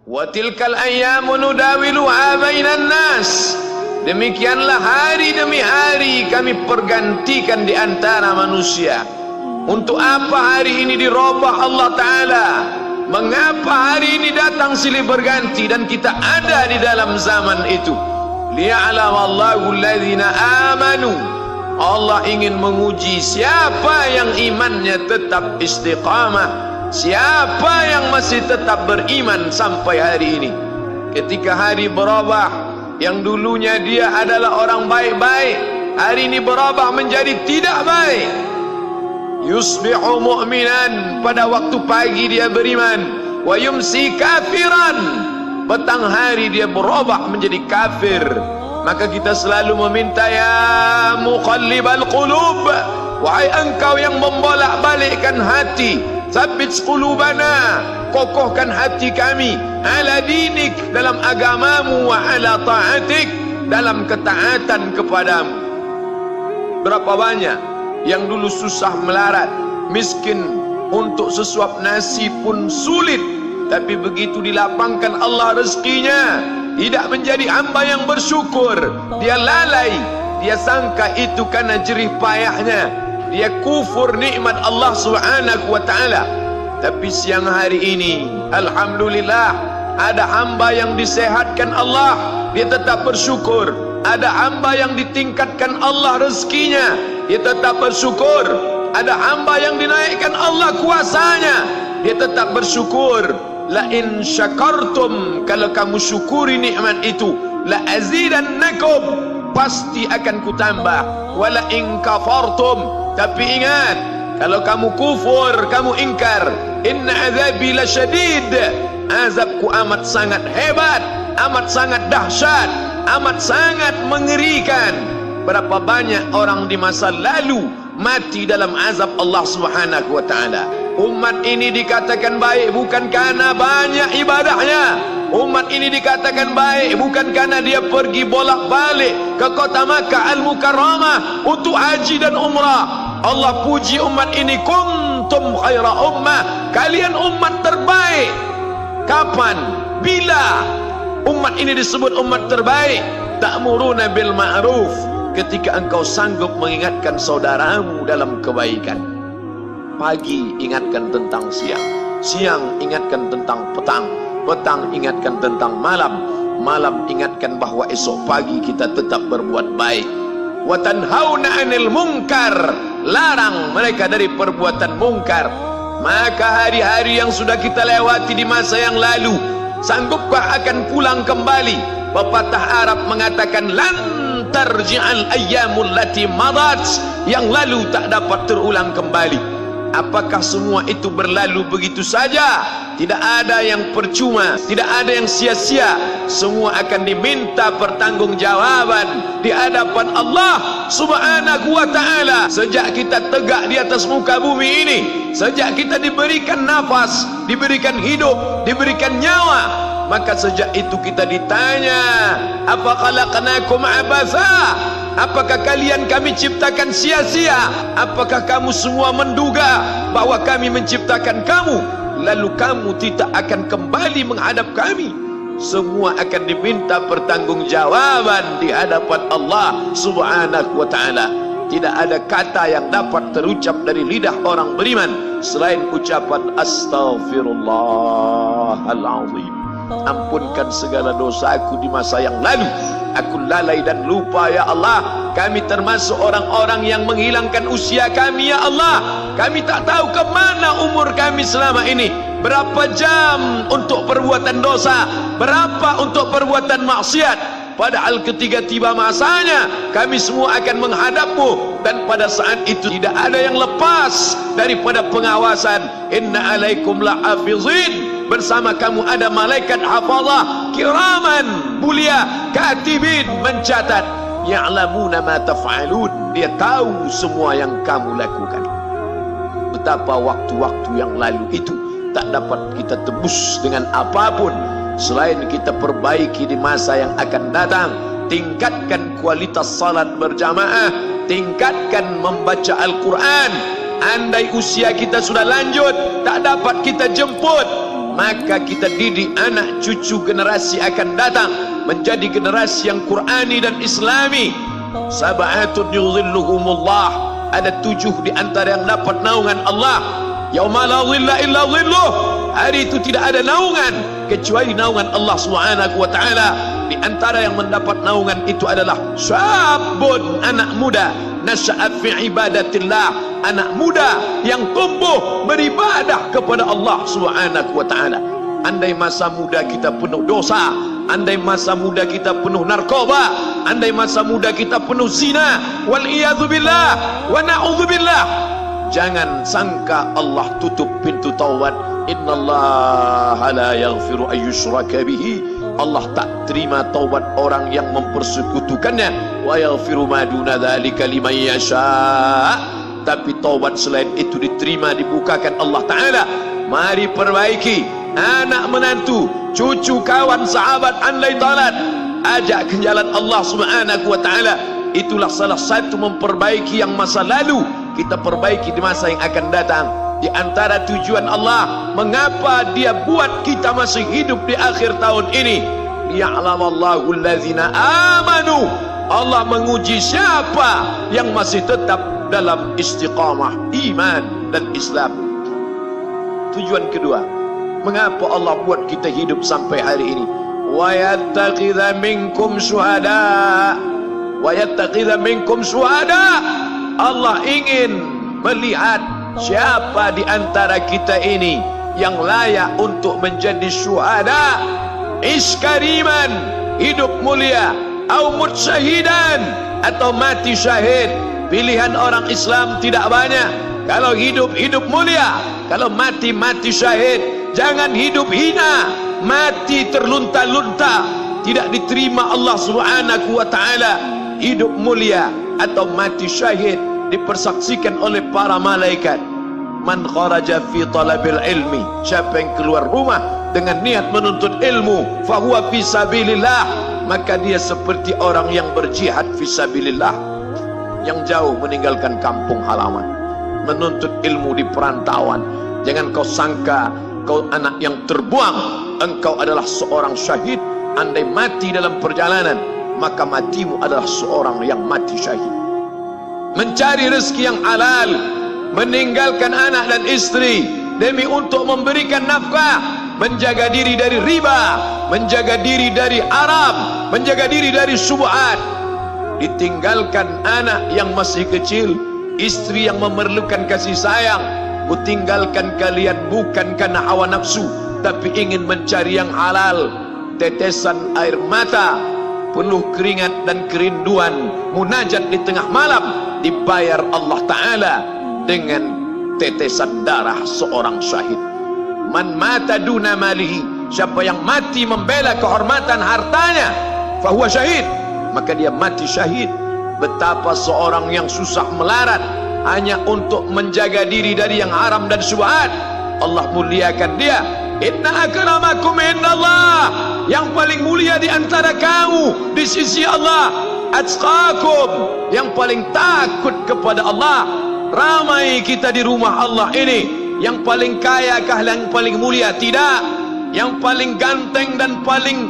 Wa tilkal ayyamu nudawiluha bainan nas. Demikianlah hari demi hari kami pergantikan di antara manusia. Untuk apa hari ini dirubah Allah Ta'ala? Mengapa hari ini datang silih berganti dan kita ada di dalam zaman itu? Liya'lamallahu alladhina amanu. Allah ingin menguji siapa yang imannya tetap istiqamah, siapa yang masih tetap beriman sampai hari ini. Ketika hari berubah, yang dulunya dia adalah orang baik-baik, hari ini berubah menjadi tidak baik. Yusbihu mu'minan, pada waktu pagi dia beriman, wa yumsi kafiran, petang hari dia berubah menjadi kafir. Maka kita selalu meminta, ya muqallibal qulub, wahai engkau yang membolak-balikkan hati, tsabbit qulubana, kokohkan hati kami, ala dinik, dalam agamamu, wa ala ta'atik, dalam ketaatan kepadamu. Berapa banyak yang dulu susah melarat, miskin, untuk sesuap nasi pun sulit, tapi begitu dilapangkan Allah rezekinya, tidak menjadi hamba yang bersyukur. Dia lalai, dia sangka itu karena jerih payahnya, dia kufur nikmat Allah Subhanahu wa ta'ala. Tapi siang hari ini, alhamdulillah, ada hamba yang disehatkan Allah, dia tetap bersyukur. Ada hamba yang ditingkatkan Allah rezekinya, dia tetap bersyukur. Ada hamba yang dinaikkan Allah kuasanya, dia tetap bersyukur. La in syakartum, kalau kamu syukuri nikmat itu, la azidannakum, pasti akan kutambah. Wala in kafartum, tapi ingat, kalau kamu kufur, kamu ingkar, inna azabi lasyadid, azabku amat sangat hebat, amat sangat dahsyat, amat sangat mengerikan. Berapa banyak orang di masa lalu mati dalam azab Allah Subhanahu wa ta'ala. Umat ini dikatakan baik bukan karena banyak ibadahnya. Umat ini dikatakan baik bukan karena dia pergi bolak-balik ke kota Makkah Al-Mukarramah untuk haji dan umrah. Allah puji umat ini, kuntum khaira ummah, kalian umat terbaik. Kapan? Bila umat ini disebut umat terbaik? Ta'muruna bil ma'ruf, ketika engkau sanggup mengingatkan saudaramu dalam kebaikan. Pagi ingatkan tentang siang, siang ingatkan tentang petang, petang ingatkan tentang malam, malam ingatkan bahwa esok pagi kita tetap berbuat baik. Wa tanhauna 'anil munkar, larang mereka dari perbuatan mungkar. Maka hari-hari yang sudah kita lewati di masa yang lalu, sanggupkah akan pulang kembali? Pepatah Arab mengatakan, lan tarji'al ayyamul lati madat, yang lalu tak dapat terulang kembali. Apakah semua itu berlalu begitu saja? Tidak ada yang percuma, tidak ada yang sia-sia. Semua akan diminta pertanggungjawaban di hadapan Allah Subhanahu wa ta'ala. Sejak kita tegak di atas muka bumi ini, sejak kita diberikan nafas, diberikan hidup, diberikan nyawa, maka sejak itu kita ditanya, apa khalaqnakum abatha? Apakah kalian kami ciptakan sia-sia? Apakah kamu semua menduga bahwa kami menciptakan kamu, lalu kamu tidak akan kembali menghadap kami? Semua akan diminta pertanggungjawaban di hadapan Allah Subhanahu wa ta'ala. Tidak ada kata yang dapat terucap dari lidah orang beriman selain ucapan astaghfirullahaladzim. Ampunkan segala dosaku di masa yang lalu, aku lalai dan lupa ya Allah. Kami termasuk orang-orang yang menghilangkan usia kami ya Allah. Kami tak tahu kemana umur kami selama ini. Berapa jam untuk perbuatan dosa, berapa untuk perbuatan maksiat. Padahal ketika tiba masanya, kami semua akan menghadapmu, dan pada saat itu tidak ada yang lepas daripada pengawasan. Inna alaikum lahafizin, bersama kamu ada malaikat hafazah kiraman mulia, katibin, mencatat. Ya'lamuna ma taf'alun, dia tahu semua yang kamu lakukan. Betapa waktu-waktu yang lalu itu tak dapat kita tebus dengan apapun selain kita perbaiki di masa yang akan datang. Tingkatkan kualitas salat berjamaah, tingkatkan membaca Al-Quran. Andai usia kita sudah lanjut, tak dapat kita jemput, maka kita didik anak cucu generasi akan datang menjadi generasi yang Qurani dan Islami. Sab'atun yudhilluhumullah, ada 7 di antara yang dapat naungan Allah. Yauma la dhilla illa dhilluh, hari itu tidak ada naungan kecuali naungan Allah Subhanahu wa taala. Di antara yang mendapat naungan itu adalah syabun, anak muda, nasya'at fi ibadatillah, anak muda yang tumbuh beribadah kepada Allah Subhanahu wa taala. Andai masa muda kita penuh dosa, andai masa muda kita penuh narkoba, andai masa muda kita penuh zina, wal iyadzu billah wa na'udzu billah, jangan sangka Allah tutup pintu taubat. Innallaha la yaghfiru ay yushraka bihi, Allah tak terima taubat orang yang mempersekutukannya. Wa yaghfiru ma duna dzalika liman yasha, tapi taubat selain itu diterima, dibukakan Allah taala. Mari perbaiki anak menantu, cucu, kawan, sahabat, andai talat, ajak ke jalan Allah Subhanahu wa taala. Itulah salah satu memperbaiki yang masa lalu, kita perbaiki di masa yang akan datang. Di antara tujuan Allah mengapa dia buat kita masih hidup di akhir tahun ini, liya'lamallahu allazina amanu, Allah menguji siapa yang masih tetap dalam istiqamah iman dan Islam. Tujuan kedua, mengapa Allah buat kita hidup sampai hari ini? Wa yattakhidha minkum syuhada, wa yattakhidha minkum syuhada, Allah ingin melihat siapa di antara kita ini yang layak untuk menjadi syuhada. Iskariman, hidup mulia, au mut syahidan, atau mati syahid. Pilihan orang Islam tidak banyak. Kalau hidup, hidup mulia. Kalau mati, mati syahid. Jangan hidup hina, mati terlunta-lunta, tidak diterima Allah Subhanahu wa taala. Hidup mulia atau mati syahid dipersaksikan oleh para malaikat. Man kharaja fi talabil ilmi, siapa yang keluar rumah dengan niat menuntut ilmu, fahuwa fi sabilillah, maka dia seperti orang yang berjihad fi sabilillah, yang jauh meninggalkan kampung halaman, menuntut ilmu di perantauan. Jangan kau sangka kau anak yang terbuang, engkau adalah seorang syahid. Andai mati dalam perjalanan, maka matimu adalah seorang yang mati syahid. Mencari rezeki yang halal, meninggalkan anak dan istri demi untuk memberikan nafkah, menjaga diri dari riba, menjaga diri dari haram, menjaga diri dari syubhat. Ditinggalkan anak yang masih kecil, istri yang memerlukan kasih sayang. Kutinggalkan kalian bukan karena hawa nafsu, tapi ingin mencari yang halal. Tetesan air mata, penuh keringat dan kerinduan, munajat di tengah malam, dibayar Allah Ta'ala dengan tetesan darah seorang syahid. Man mata duna malihi, siapa yang mati membela kehormatan hartanya, fahuwa syahid, maka dia mati syahid. Betapa seorang yang susah melarat hanya untuk menjaga diri dari yang haram dan syubhat, Allah muliakan dia. Inna akramakum indallah, yang paling mulia di antara kamu di sisi Allah, atqakum, yang paling takut kepada Allah. Ramai kita di rumah Allah ini, yang paling kaya kah yang paling mulia? Tidak. Yang paling ganteng dan paling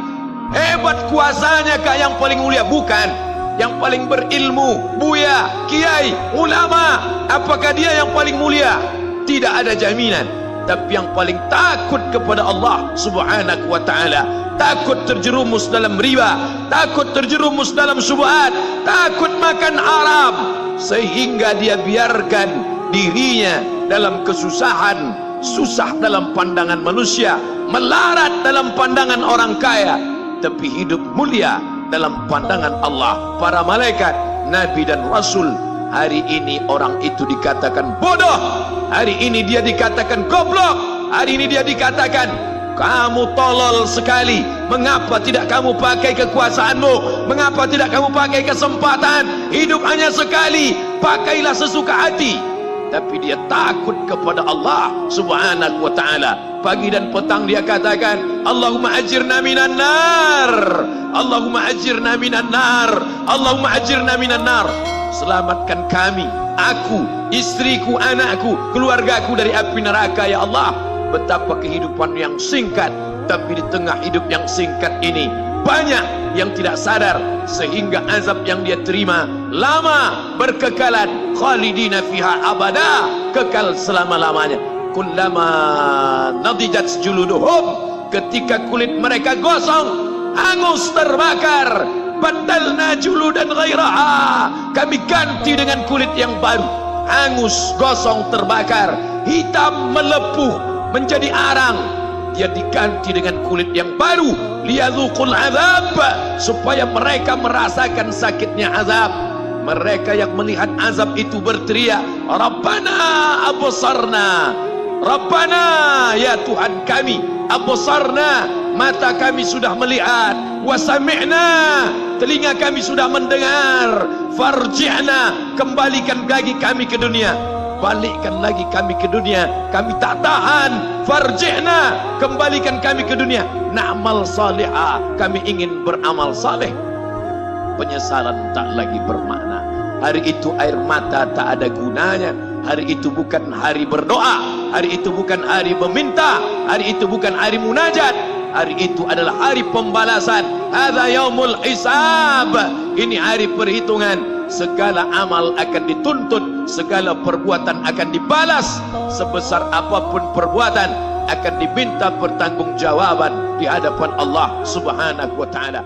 hebat kuasanya kah yang paling mulia? Bukan. Yang paling berilmu, buya, kiai, ulama, apakah dia yang paling mulia? Tidak ada jaminan. Tapi yang paling takut kepada Allah Subhanahu wa ta'ala, takut terjerumus dalam riba, takut terjerumus dalam syubhat, takut makan haram, sehingga dia biarkan dirinya dalam kesusahan, susah dalam pandangan manusia, melarat dalam pandangan orang kaya, tapi hidup mulia dalam pandangan Allah, para malaikat, nabi dan rasul. Hari ini orang itu dikatakan bodoh, hari ini dia dikatakan goblok, hari ini dia dikatakan kamu tolol sekali. Mengapa tidak kamu pakai kekuasaanmu? Mengapa tidak kamu pakai kesempatan? Hidup hanya sekali, pakailah sesuka hati. Tapi dia takut kepada Allah Subhanahu wa ta'ala. Pagi dan petang dia katakan, Allahumma ajirna minan nar, Allahumma ajirna minan nar, Allahumma ajirna minan nar. Selamatkan kami, aku, istriku, anakku, keluargaku dari api neraka ya Allah. betapa kehidupan yang singkat, tapi di tengah hidup yang singkat ini banyak yang tidak sadar sehingga azab yang dia terima lama, berkekalan, khalidina fiha abada, kekal selama-lamanya. Kullama nadijat juluduhum, ketika kulit mereka gosong, hangus, terbakar, badalna juludan ghairaha, kami ganti dengan kulit yang baru. Hangus, gosong, terbakar, hitam, melepuh, menjadi arang, dia diganti dengan kulit yang baru. Liyadzuqul azab, supaya mereka merasakan sakitnya azab. Mereka yang melihat azab itu berteriak, Rabbana absarna, Rabbana, ya Tuhan kami, absarna, mata kami sudah melihat, wa sami'na, telinga kami sudah mendengar, farji'na, kembalikan lagi kami ke dunia, balikkan lagi kami ke dunia, kami tak tahan, farji'na, kembalikan kami ke dunia, na'mal salihah, kami ingin beramal saleh. Penyesalan tak lagi bermakna. Hari itu air mata tak ada gunanya. Hari itu bukan hari berdoa, hari itu bukan hari meminta, hari itu bukan hari munajat, hari itu adalah hari pembalasan. Hadza yaumul hisab, ini hari perhitungan. Segala amal akan dituntut, segala perbuatan akan dibalas. Sebesar apapun perbuatan akan diminta pertanggungjawaban di hadapan Allah Subhanahu wa taala.